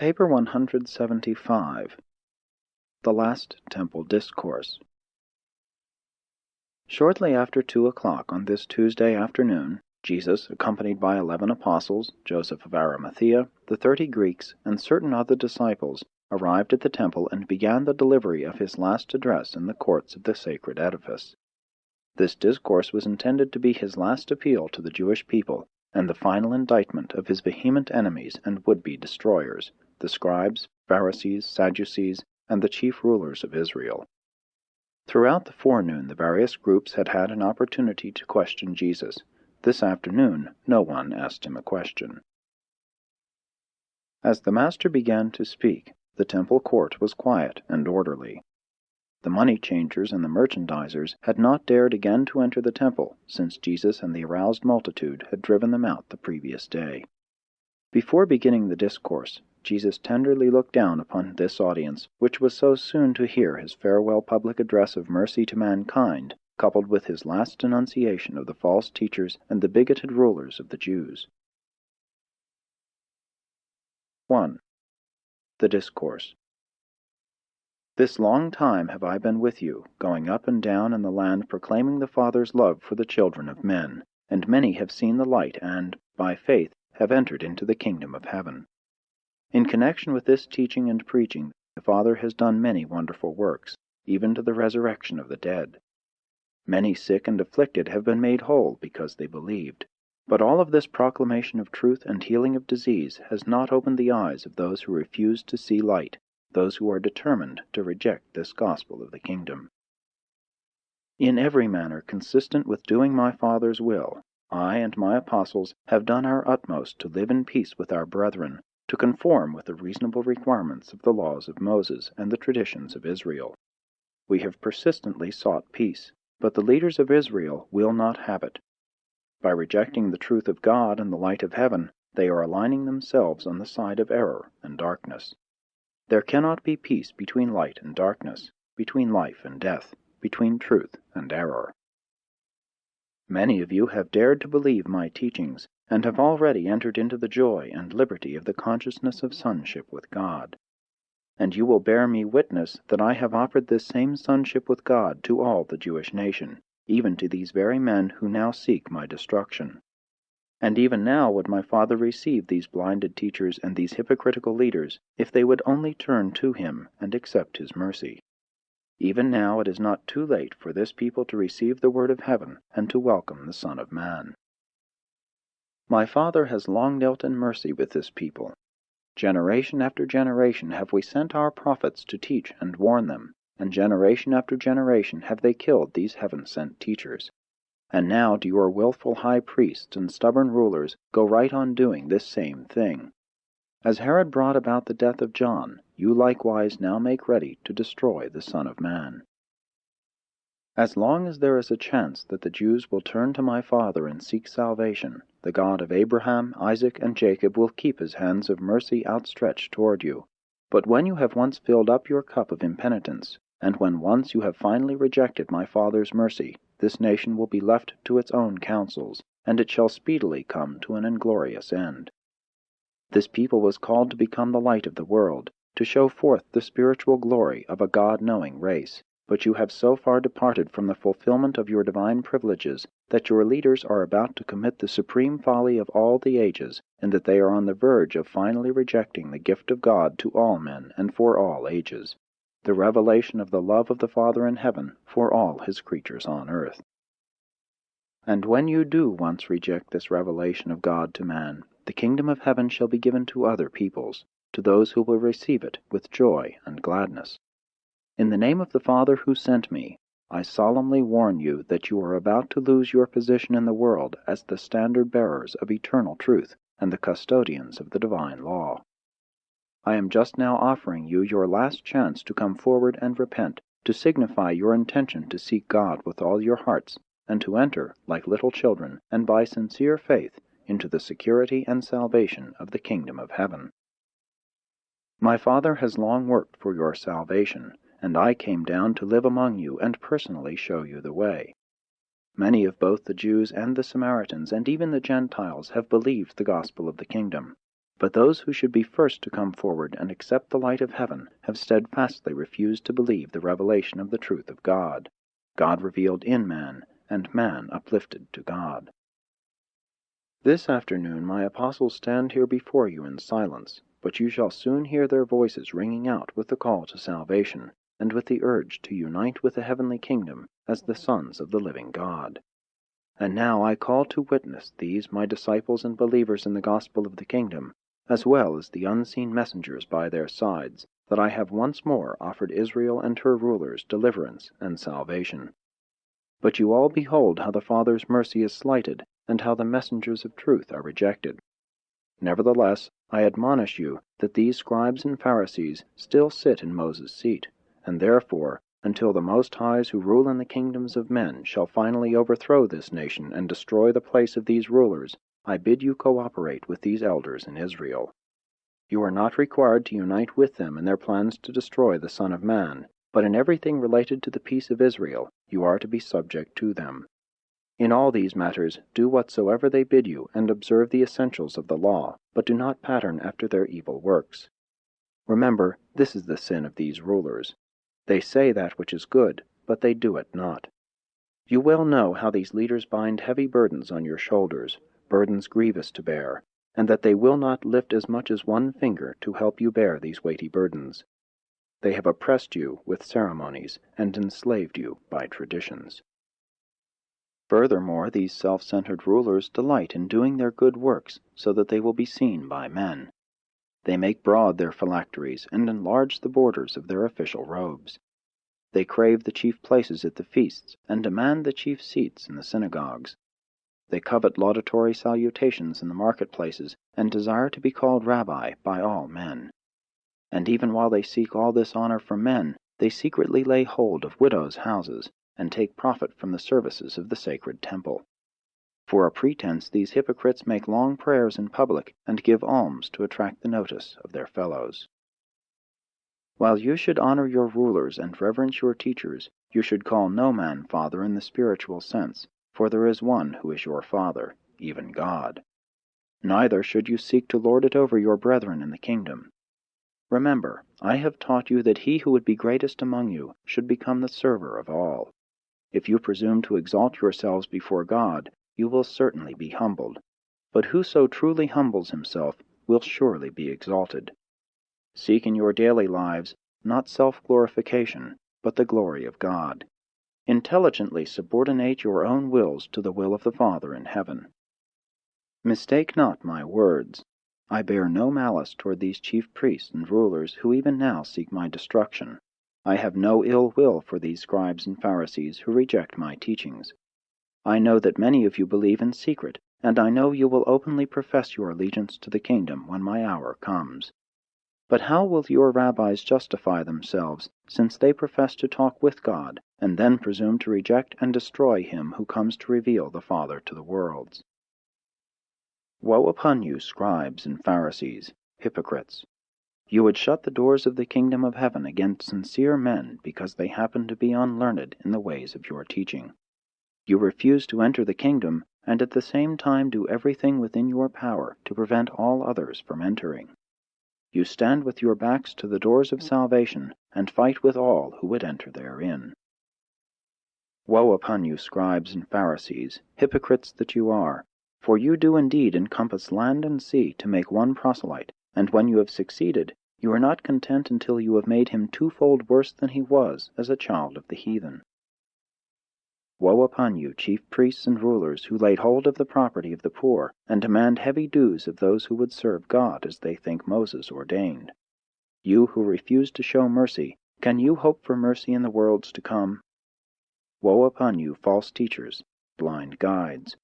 Paper 175. The Last Temple Discourse. Shortly after 2 o'clock on this Tuesday afternoon, Jesus, accompanied by 11 apostles, Joseph of Arimathea, the 30 Greeks, and certain other disciples, arrived at the temple and began the delivery of his last address in the courts of the sacred edifice. This discourse was intended to be his last appeal to the Jewish people, and the final indictment of his vehement enemies and would-be destroyers, the scribes, Pharisees, Sadducees, and the chief rulers of Israel. Throughout the forenoon the various groups had had an opportunity to question Jesus. This afternoon no one asked him a question. As the Master began to speak, the temple court was quiet and orderly. The money-changers and the merchandisers had not dared again to enter the temple, since Jesus and the aroused multitude had driven them out the previous day. Before beginning the discourse, Jesus tenderly looked down upon this audience, which was so soon to hear his farewell public address of mercy to mankind, coupled with his last denunciation of the false teachers and the bigoted rulers of the Jews. 1. The Discourse. This long time have I been with you, going up and down in the land proclaiming the Father's love for the children of men, and many have seen the light and, by faith, have entered into the kingdom of heaven. In connection with this teaching and preaching, the Father has done many wonderful works, even to the resurrection of the dead. Many sick and afflicted have been made whole because they believed. But all of this proclamation of truth and healing of disease has not opened the eyes of those who refuse to see light, those who are determined to reject this gospel of the kingdom. In every manner consistent with doing my Father's will, I and my apostles have done our utmost to live in peace with our brethren, to conform with the reasonable requirements of the laws of Moses and the traditions of Israel. We have persistently sought peace, but the leaders of Israel will not have it. By rejecting the truth of God and the light of heaven, they are aligning themselves on the side of error and darkness. There cannot be peace between light and darkness, between life and death, between truth and error. Many of you have dared to believe my teachings, and have already entered into the joy and liberty of the consciousness of sonship with God. And you will bear me witness that I have offered this same sonship with God to all the Jewish nation, even to these very men who now seek my destruction. And even now would my Father receive these blinded teachers and these hypocritical leaders, if they would only turn to him and accept his mercy. Even now it is not too late for this people to receive the word of heaven and to welcome the Son of Man. My Father has long dealt in mercy with this people. Generation after generation have we sent our prophets to teach and warn them, and generation after generation have they killed these heaven-sent teachers. And now do your willful high priests and stubborn rulers go right on doing this same thing. As Herod brought about the death of John, you likewise now make ready to destroy the Son of Man. As long as there is a chance that the Jews will turn to my Father and seek salvation, the God of Abraham, Isaac, and Jacob will keep his hands of mercy outstretched toward you. But when you have once filled up your cup of impenitence, and when once you have finally rejected my Father's mercy, this nation will be left to its own counsels, and it shall speedily come to an inglorious end. This people was called to become the light of the world, to show forth the spiritual glory of a God-knowing race. But you have so far departed from the fulfillment of your divine privileges that your leaders are about to commit the supreme folly of all the ages, and that they are on the verge of finally rejecting the gift of God to all men and for all ages, the revelation of the love of the Father in heaven for all his creatures on earth. And when you do once reject this revelation of God to man, the kingdom of heaven shall be given to other peoples, to those who will receive it with joy and gladness. In the name of the Father who sent me, I solemnly warn you that you are about to lose your position in the world as the standard-bearers of eternal truth and the custodians of the divine law. I am just now offering you your last chance to come forward and repent, to signify your intention to seek God with all your hearts, and to enter, like little children, and by sincere faith, into the security and salvation of the kingdom of heaven. My Father has long worked for your salvation, and I came down to live among you and personally show you the way. Many of both the Jews and the Samaritans and even the Gentiles have believed the gospel of the kingdom, But those who should be first to come forward and accept the light of heaven have steadfastly refused to believe the revelation of the truth of God, God revealed in man, and man uplifted to God. This afternoon my apostles stand here before you in silence, but you shall soon hear their voices ringing out with the call to salvation, and with the urge to unite with the heavenly kingdom as the sons of the living God. And now I call to witness these my disciples and believers in the gospel of the kingdom, as well as the unseen messengers by their sides, that I have once more offered Israel and her rulers deliverance and salvation. But you all behold how the Father's mercy is slighted, and how the messengers of truth are rejected. Nevertheless, I admonish you that these scribes and Pharisees still sit in Moses' seat, and therefore, until the Most Highs who rule in the kingdoms of men shall finally overthrow this nation and destroy the place of these rulers, I bid you cooperate with these elders in Israel. You are not required to unite with them in their plans to destroy the Son of Man, but in everything related to the peace of Israel, you are to be subject to them. In all these matters, do whatsoever they bid you, and observe the essentials of the law, but do not pattern after their evil works. Remember, this is the sin of these rulers. They say that which is good, but they do it not. You well know how these leaders bind heavy burdens on your shoulders, burdens grievous to bear, and that they will not lift as much as one finger to help you bear these weighty burdens. They have oppressed you with ceremonies, and enslaved you by traditions. Furthermore, these self-centered rulers delight in doing their good works so that they will be seen by men. They make broad their phylacteries and enlarge the borders of their official robes. They crave the chief places at the feasts and demand the chief seats in the synagogues. They covet laudatory salutations in the marketplaces and desire to be called rabbi by all men. And even while they seek all this honor from men, they secretly lay hold of widows' houses and take profit from the services of the sacred temple. For a pretense, these hypocrites make long prayers in public and give alms to attract the notice of their fellows. While you should honor your rulers and reverence your teachers, you should call no man father in the spiritual sense, for there is one who is your Father, even God. Neither should you seek to lord it over your brethren in the kingdom. Remember, I have taught you that he who would be greatest among you should become the server of all. If you presume to exalt yourselves before God, you will certainly be humbled. But whoso truly humbles himself will surely be exalted. Seek in your daily lives not self-glorification, but the glory of God. Intelligently subordinate your own wills to the will of the Father in heaven. Mistake not my words. I bear no malice toward these chief priests and rulers who even now seek my destruction. I have no ill will for these scribes and Pharisees who reject my teachings. I know that many of you believe in secret, and I know you will openly profess your allegiance to the kingdom when my hour comes. But how will your rabbis justify themselves, since they profess to talk with God, and then presume to reject and destroy him who comes to reveal the Father to the worlds? Woe upon you, scribes and Pharisees, hypocrites! You would shut the doors of the kingdom of heaven against sincere men because they happen to be unlearned in the ways of your teaching. You refuse to enter the kingdom, and at the same time do everything within your power to prevent all others from entering. You stand with your backs to the doors of salvation, and fight with all who would enter therein. Woe upon you, scribes and Pharisees, hypocrites that you are! For you do indeed encompass land and sea to make one proselyte, and when you have succeeded, you are not content until you have made him twofold worse than he was as a child of the heathen. Woe upon you, chief priests and rulers, who lay hold of the property of the poor, and demand heavy dues of those who would serve God as they think Moses ordained. You who refuse to show mercy, can you hope for mercy in the worlds to come? Woe upon you, false teachers, blind guides!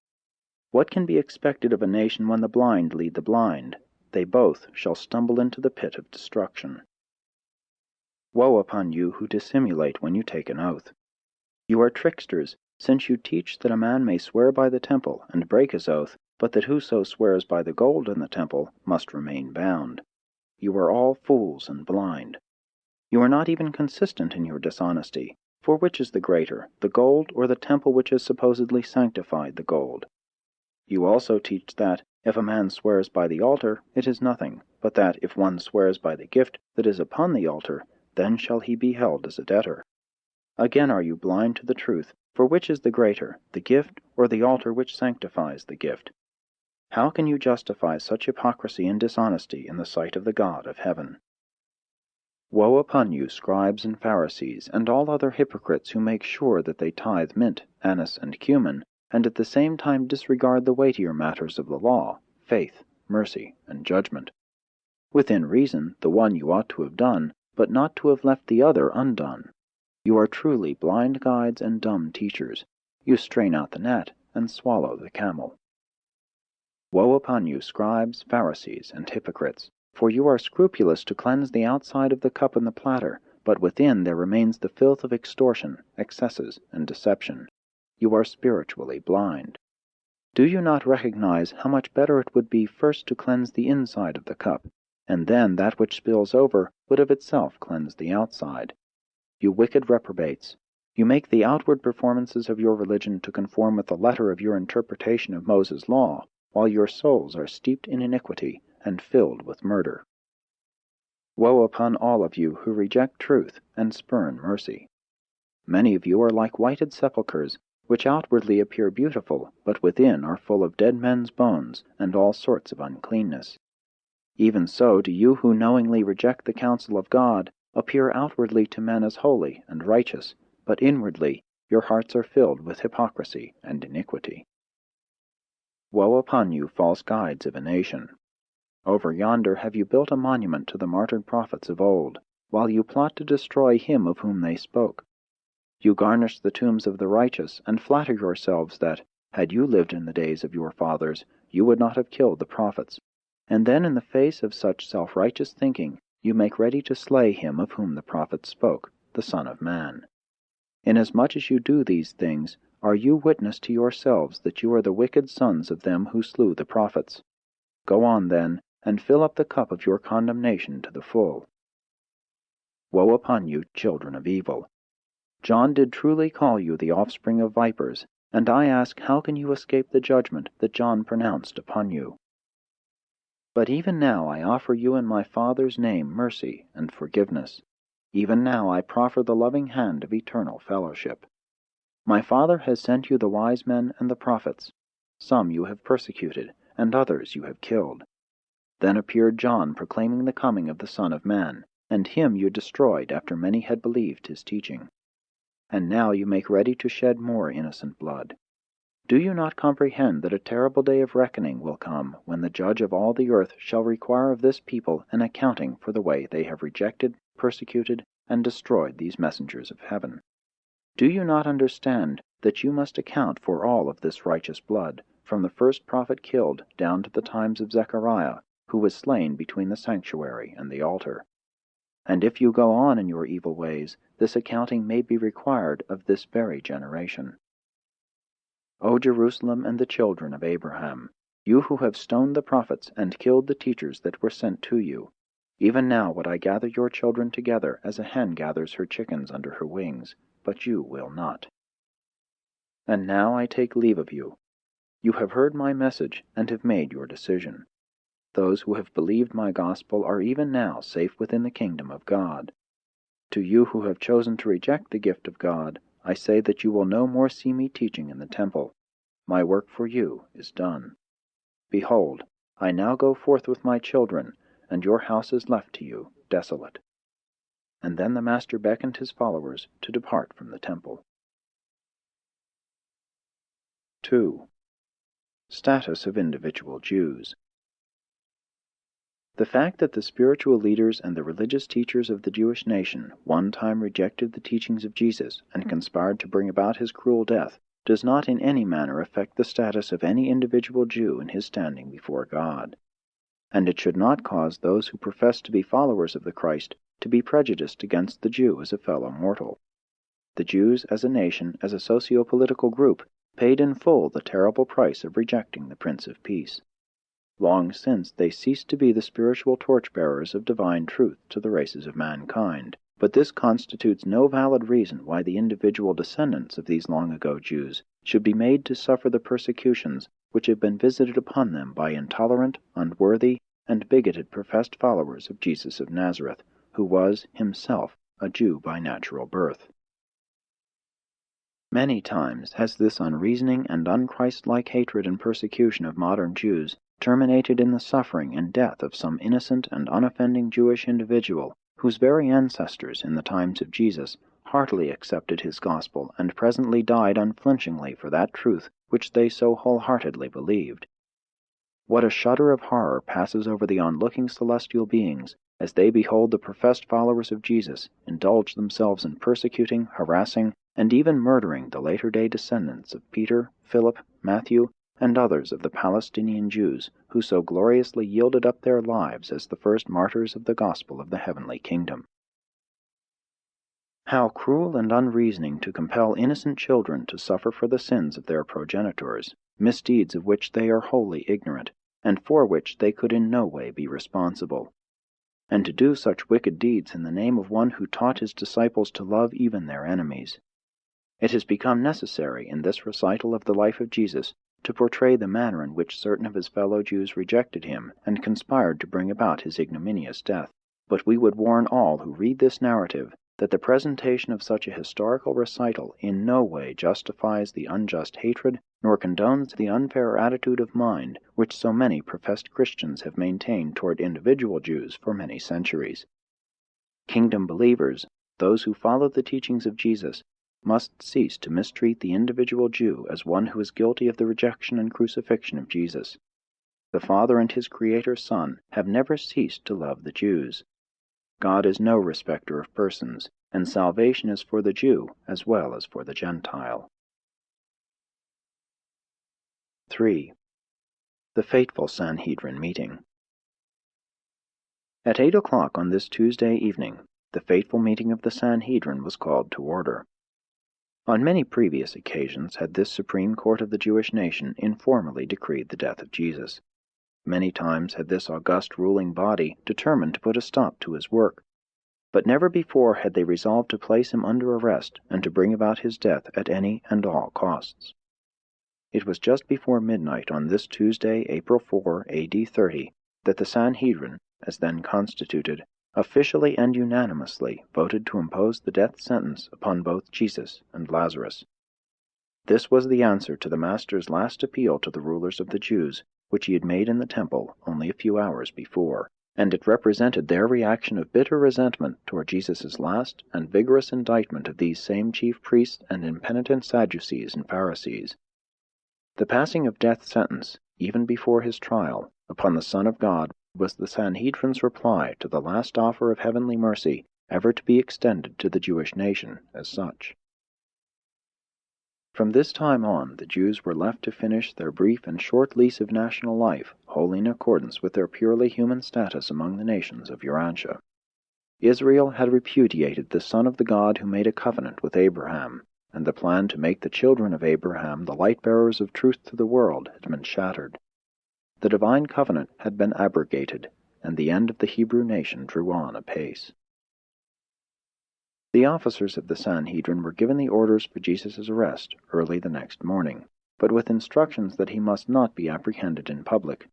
What can be expected of a nation when the blind lead the blind? They both shall stumble into the pit of destruction. Woe upon you who dissimulate when you take an oath! You are tricksters, since you teach that a man may swear by the temple and break his oath, but that whoso swears by the gold in the temple must remain bound. You are all fools and blind. You are not even consistent in your dishonesty, for which is the greater, the gold or the temple which has supposedly sanctified the gold? You also teach that, If a man swears by the altar, it is nothing, but that if one swears by the gift that is upon the altar, then shall he be held as a debtor. Again are you blind to the truth? For which is the greater, the gift or the altar which sanctifies the gift? How can you justify such hypocrisy and dishonesty in the sight of the God of heaven? Woe upon you, scribes and Pharisees, and all other hypocrites who make sure that they tithe mint, anise, and cumin, and at the same time disregard the weightier matters of the law, faith, mercy, and judgment. Within reason, the one you ought to have done, but not to have left the other undone. You are truly blind guides and dumb teachers. You strain out the gnat and swallow the camel. Woe upon you, scribes, Pharisees, and hypocrites! For you are scrupulous to cleanse the outside of the cup and the platter, but within there remains the filth of extortion, excesses, and deception. You are spiritually blind. Do you not recognize how much better it would be first to cleanse the inside of the cup, and then that which spills over would of itself cleanse the outside? You wicked reprobates! You make the outward performances of your religion to conform with the letter of your interpretation of Moses' law, while your souls are steeped in iniquity and filled with murder. Woe upon all of you who reject truth and spurn mercy! Many of you are like whited sepulchres, which outwardly appear beautiful, but within are full of dead men's bones and all sorts of uncleanness. Even so do you who knowingly reject the counsel of God appear outwardly to men as holy and righteous, but inwardly your hearts are filled with hypocrisy and iniquity. Woe upon you, false guides of a nation! Over yonder have you built a monument to the martyred prophets of old, while you plot to destroy him of whom they spoke. You garnish the tombs of the righteous, and flatter yourselves that, had you lived in the days of your fathers, you would not have killed the prophets. And then in the face of such self-righteous thinking, you make ready to slay him of whom the prophets spoke, the Son of Man. Inasmuch as you do these things, are you witness to yourselves that you are the wicked sons of them who slew the prophets? Go on, then, and fill up the cup of your condemnation to the full. Woe upon you, children of evil! John did truly call you the offspring of vipers, and I ask, how can you escape the judgment that John pronounced upon you? But even now I offer you in my Father's name mercy and forgiveness. Even now I proffer the loving hand of eternal fellowship. My Father has sent you the wise men and the prophets. Some you have persecuted, and others you have killed. Then appeared John proclaiming the coming of the Son of Man, and him you destroyed after many had believed his teaching. And now you make ready to shed more innocent blood. Do you not comprehend that a terrible day of reckoning will come, when the Judge of all the earth shall require of this people an accounting for the way they have rejected, persecuted, and destroyed these messengers of heaven? Do you not understand that you must account for all of this righteous blood, from the first prophet killed down to the times of Zechariah, who was slain between the sanctuary and the altar? And if you go on in your evil ways, this accounting may be required of this very generation. O Jerusalem and the children of Abraham, you who have stoned the prophets and killed the teachers that were sent to you, even now would I gather your children together as a hen gathers her chickens under her wings, but you will not. And now I take leave of you. You have heard my message and have made your decision. Those who have believed my gospel are even now safe within the kingdom of God. To you who have chosen to reject the gift of God, I say that you will no more see me teaching in the temple. My work for you is done. Behold, I now go forth with my children, and your house is left to you desolate. And then the Master beckoned his followers to depart from the temple. 2. Status of individual Jews. The fact that the spiritual leaders and the religious teachers of the Jewish nation one time rejected the teachings of Jesus and conspired to bring about his cruel death does not in any manner affect the status of any individual Jew in his standing before God. And it should not cause those who profess to be followers of the Christ to be prejudiced against the Jew as a fellow mortal. The Jews as a nation, as a socio-political group, paid in full the terrible price of rejecting the Prince of Peace. Long since they ceased to be the spiritual torch-bearers of divine truth to the races of mankind, But this constitutes no valid reason why the individual descendants of these long-ago Jews should be made to suffer the persecutions which have been visited upon them by intolerant, unworthy, and bigoted professed followers of Jesus of Nazareth, who was, himself, a Jew by natural birth. Many times has this unreasoning and unchristlike hatred and persecution of modern Jews terminated in the suffering and death of some innocent and unoffending Jewish individual, whose very ancestors in the times of Jesus heartily accepted his gospel and presently died unflinchingly for that truth which they so wholeheartedly believed. What a shudder of horror passes over the onlooking celestial beings as they behold the professed followers of Jesus indulge themselves in persecuting, harassing, and even murdering the later-day descendants of Peter, Philip, Matthew, and others of the Palestinian Jews who so gloriously yielded up their lives as the first martyrs of the gospel of the heavenly kingdom. How cruel and unreasoning to compel innocent children to suffer for the sins of their progenitors, misdeeds of which they are wholly ignorant, and for which they could in no way be responsible. And to do such wicked deeds in the name of one who taught his disciples to love even their enemies. It has become necessary in this recital of the life of Jesus to portray the manner in which certain of his fellow Jews rejected him and conspired to bring about his ignominious death. But we would warn all who read this narrative that the presentation of such a historical recital in no way justifies the unjust hatred nor condones the unfair attitude of mind which so many professed Christians have maintained toward individual Jews for many centuries. Kingdom believers, those who follow the teachings of Jesus, must cease to mistreat the individual Jew as one who is guilty of the rejection and crucifixion of Jesus. The Father and his Creator Son have never ceased to love the Jews. God is no respecter of persons, and salvation is for the Jew as well as for the Gentile. 3. The fateful Sanhedrin meeting. At 8 o'clock on this Tuesday evening, the fateful meeting of the Sanhedrin was called to order. On many previous occasions had this supreme court of the Jewish nation informally decreed the death of Jesus. Many times had this august ruling body determined to put a stop to his work, but never before had they resolved to place him under arrest and to bring about his death at any and all costs. It was just before midnight on this Tuesday, April 4, A.D. 30, that the Sanhedrin, as then constituted, officially and unanimously voted to impose the death sentence upon both Jesus and Lazarus. This was the answer to the Master's last appeal to the rulers of the Jews, which he had made in the temple only a few hours before, and it represented their reaction of bitter resentment toward Jesus' last and vigorous indictment of these same chief priests and impenitent Sadducees and Pharisees. The passing of death sentence, even before his trial, upon the Son of God was the Sanhedrin's reply to the last offer of heavenly mercy ever to be extended to the Jewish nation as such. From this time on, the Jews were left to finish their brief and short lease of national life, wholly in accordance with their purely human status among the nations of Urantia. Israel had repudiated the Son of the God who made a covenant with Abraham, and the plan to make the children of Abraham the light-bearers of truth to the world had been shattered. The divine covenant had been abrogated, and the end of the Hebrew nation drew on apace. The officers of the Sanhedrin were given the orders for Jesus' arrest early the next morning, but with instructions that he must not be apprehended in public.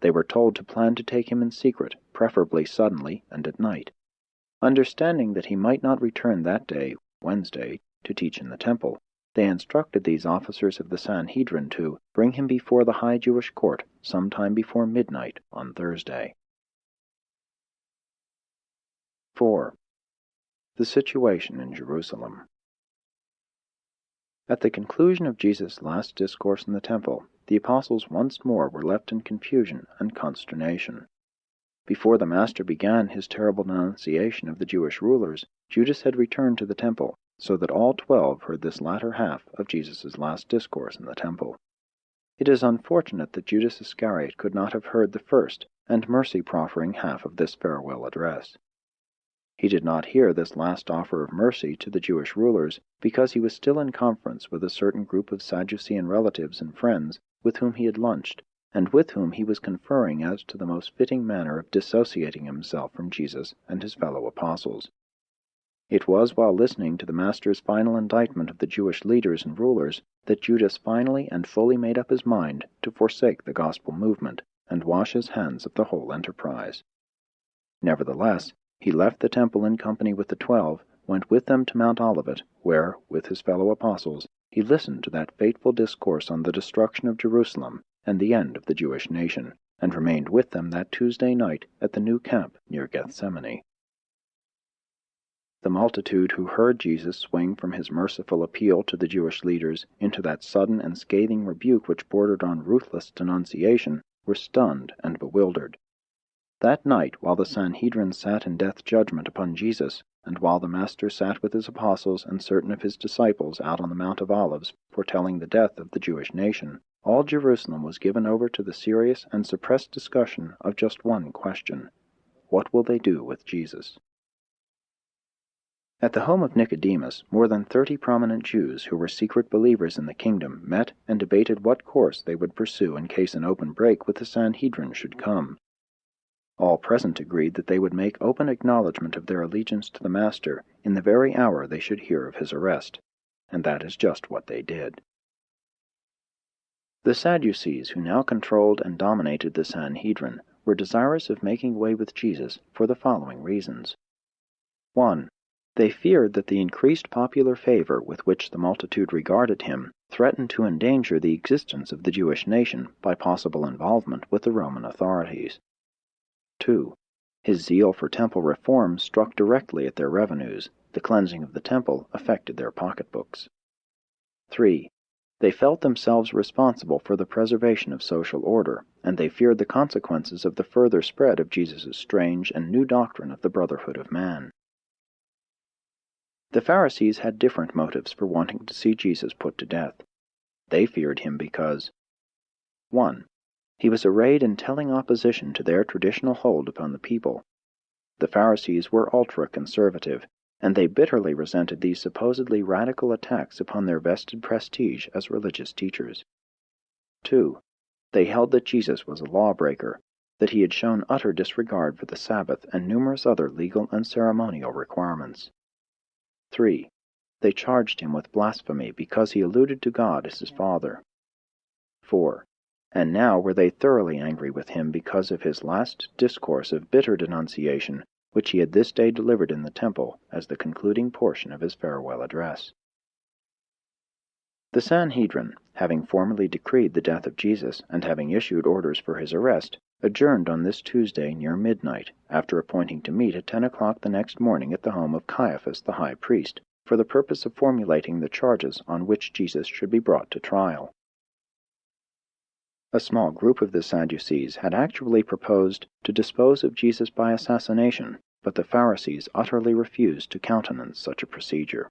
They were told to plan to take him in secret, preferably suddenly and at night. Understanding that he might not return that day, Wednesday, to teach in the temple, they instructed these officers of the Sanhedrin to bring him before the high Jewish court sometime before midnight on Thursday. 4. The situation in Jerusalem. At the conclusion of Jesus' last discourse in the temple, the apostles once more were left in confusion and consternation. Before the Master began his terrible denunciation of the Jewish rulers, Judas had returned to the temple, so that all 12 heard this latter half of Jesus' last discourse in the temple. It is unfortunate that Judas Iscariot could not have heard the first and mercy-proffering half of this farewell address. He did not hear this last offer of mercy to the Jewish rulers because he was still in conference with a certain group of Sadducean relatives and friends with whom he had lunched, and with whom he was conferring as to the most fitting manner of dissociating himself from Jesus and his fellow apostles. It was while listening to the Master's final indictment of the Jewish leaders and rulers that Judas finally and fully made up his mind to forsake the gospel movement and wash his hands of the whole enterprise. Nevertheless, he left the temple in company with the 12, went with them to Mount Olivet, where, with his fellow apostles, he listened to that fateful discourse on the destruction of Jerusalem and the end of the Jewish nation, and remained with them that Tuesday night at the new camp near Gethsemane. The multitude who heard Jesus swing from his merciful appeal to the Jewish leaders into that sudden and scathing rebuke which bordered on ruthless denunciation were stunned and bewildered. That night, while the Sanhedrin sat in death judgment upon Jesus, and while the Master sat with his apostles and certain of his disciples out on the Mount of Olives, foretelling the death of the Jewish nation, all Jerusalem was given over to the serious and suppressed discussion of just one question: what will they do with Jesus? At the home of Nicodemus, more than 30 prominent Jews who were secret believers in the kingdom met and debated what course they would pursue in case an open break with the Sanhedrin should come. All present agreed that they would make open acknowledgment of their allegiance to the Master in the very hour they should hear of his arrest, and that is just what they did. The Sadducees, who now controlled and dominated the Sanhedrin, were desirous of making away with Jesus for the following reasons. 1. They feared that the increased popular favor with which the multitude regarded him threatened to endanger the existence of the Jewish nation by possible involvement with the Roman authorities. 2. His zeal for temple reform struck directly at their revenues. The cleansing of the temple affected their pocketbooks. 3. They felt themselves responsible for the preservation of social order, and they feared the consequences of the further spread of Jesus' strange and new doctrine of the brotherhood of man. The Pharisees had different motives for wanting to see Jesus put to death. They feared him because 1. He was arrayed in telling opposition to their traditional hold upon the people. The Pharisees were ultra-conservative, and they bitterly resented these supposedly radical attacks upon their vested prestige as religious teachers. 2. They held that Jesus was a lawbreaker, that he had shown utter disregard for the Sabbath and numerous other legal and ceremonial requirements. 3. They charged him with blasphemy because he alluded to God as his Father. 4. And now were they thoroughly angry with him because of his last discourse of bitter denunciation, which he had this day delivered in the temple as the concluding portion of his farewell address. The Sanhedrin, having formally decreed the death of Jesus and having issued orders for his arrest, adjourned on this Tuesday near midnight, after appointing to meet at 10 o'clock the next morning at the home of Caiaphas the high priest, for the purpose of formulating the charges on which Jesus should be brought to trial. A small group of the Sadducees had actually proposed to dispose of Jesus by assassination, but the Pharisees utterly refused to countenance such a procedure.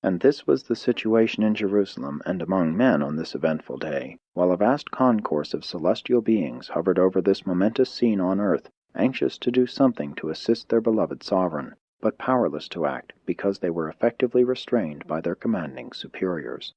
And this was the situation in Jerusalem and among men on this eventful day, while a vast concourse of celestial beings hovered over this momentous scene on earth, anxious to do something to assist their beloved sovereign, but powerless to act because they were effectively restrained by their commanding superiors.